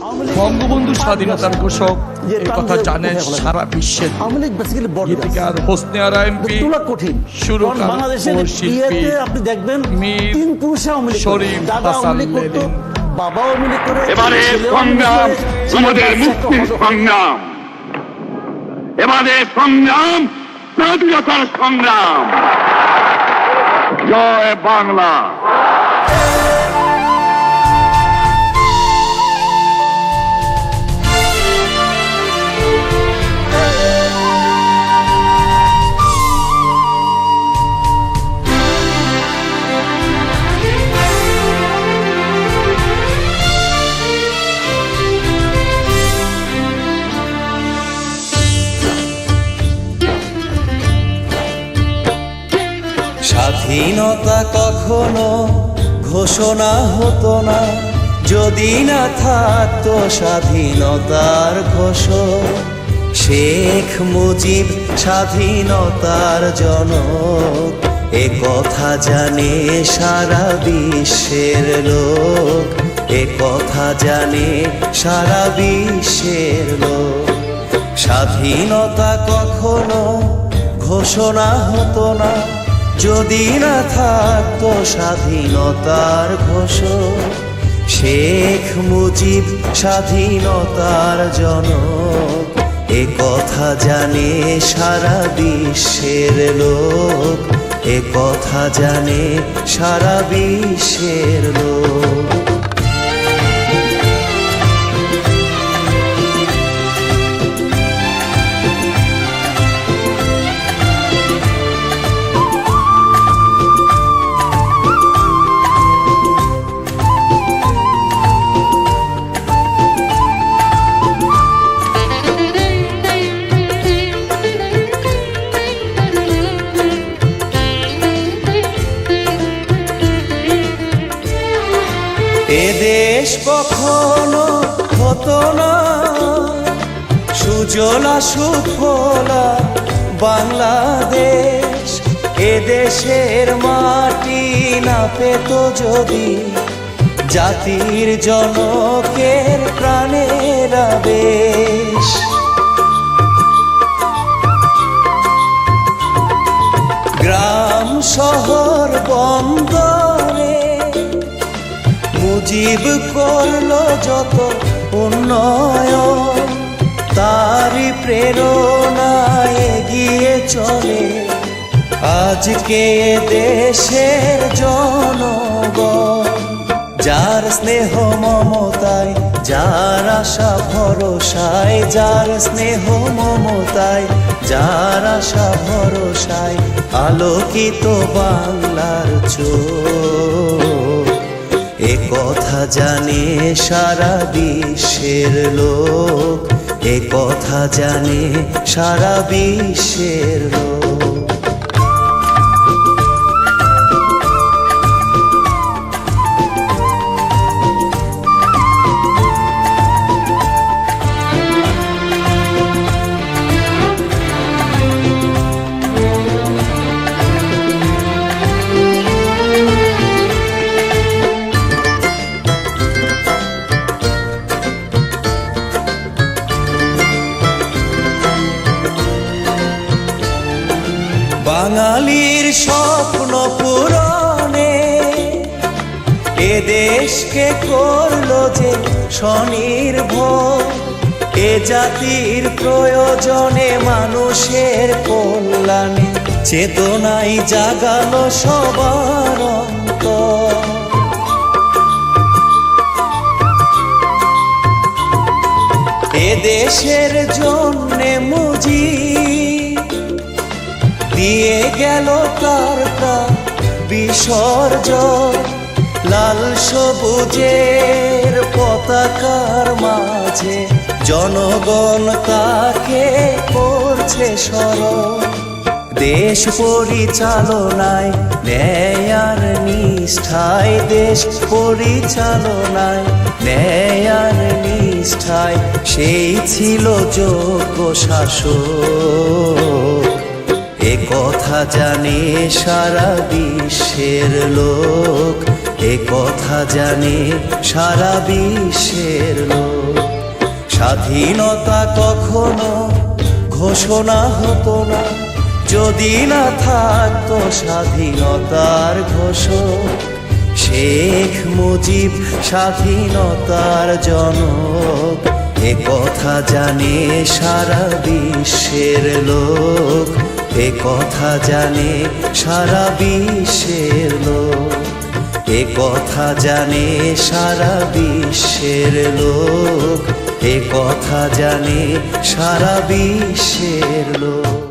বঙ্গবন্ধু স্বাধীনতার ঘোষক, এই কথা জানে সারা বিশ্বের। গীতিকার হোসনে আরা এমপি, সুরকার ও শিল্পী আপনি দেখবেন মীর তিন পুরুষে শরীফ হাসান লেলিন। বাবাও মিলে করে, এবারে সংগ্রাম আমাদের মুক্তির সংগ্রাম, এবারে সংগ্রাম স্বাধীনতার সংগ্রাম। জয় বাংলা। স্বাধীনতা কখনো ঘোষণা হতো না যদি না থাকতো স্বাধীনতার ঘোষক। শেখ মুজিব স্বাধীনতার জনক, এ কথা জানে সারা বিশ্বের লোক, এ কথা জানে সারা বিশ্বের লোক। স্বাধীনতা কখনো ঘোষণা হতো না যদি না থাকতো স্বাধীনতার ঘোষক। শেখ মুজিব স্বাধীনতার জনক, এ কথা জানে সারা বিশ্বের লোক, এ কথা জানে সারা বিশ্বের লোক। এ দেশ কখনো হতো না সুজলা সুফলা বাংলাদেশ। এ দেশের মাটি না পেত যদি জাতির জনকের প্রাণের আবেশ। গ্রাম শহর বন্দরে মুজিব করলো যত উন্নয়ন, তারই প্রেরণায় এগিয়ে চলে আজকে দেশের জনগণ। যার স্নেহ মমতায়, যার আশা ভরসায়, যার স্নেহ মমতায়, যার আশা ভরসায় আলোকিত বাংলার চোখ। এ কথা জানে সারা বিশ্বের লোক, এ কথা জানে সারা বিশ্বের লোক। বাঙালির স্বপ্ন পূরণে এ দেশকে করলো যে স্বনির্ভর। এ জাতির প্রয়োজনে মানুষের কল্যাণে চেতনাই জাগালো সবার অন্তর। এ দেশের জন্যে মুজিব দিয়ে গেল তার বিসর্জন। লাল সবুজের পতাকার মাঝে জনগণ তাকে করছে স্মরণ। দেশ পরিচালনায় ন্যায় আর নিষ্ঠায়, দেশ পরিচালনায় ন্যায় আর নিষ্ঠায় সেই ছিল যোগ্য শাসক। এ কথা জানে সারা বিশ্বের লোক, এ কথা জানে সারা বিশ্বের লোক। স্বাধীনতা কখনো ঘোষণা হতো না যদি না থাকতো স্বাধীনতার ঘোষক। শেখ মুজিব স্বাধীনতার জনক, এ কথা জানে সারা বিশ্বের লোক, এ কথা জানে সারা বিশ্বের লোক, এ কথা জানে সারা বিশ্বের লোক, এ কথা জানে সারা বিশ্বের লোক।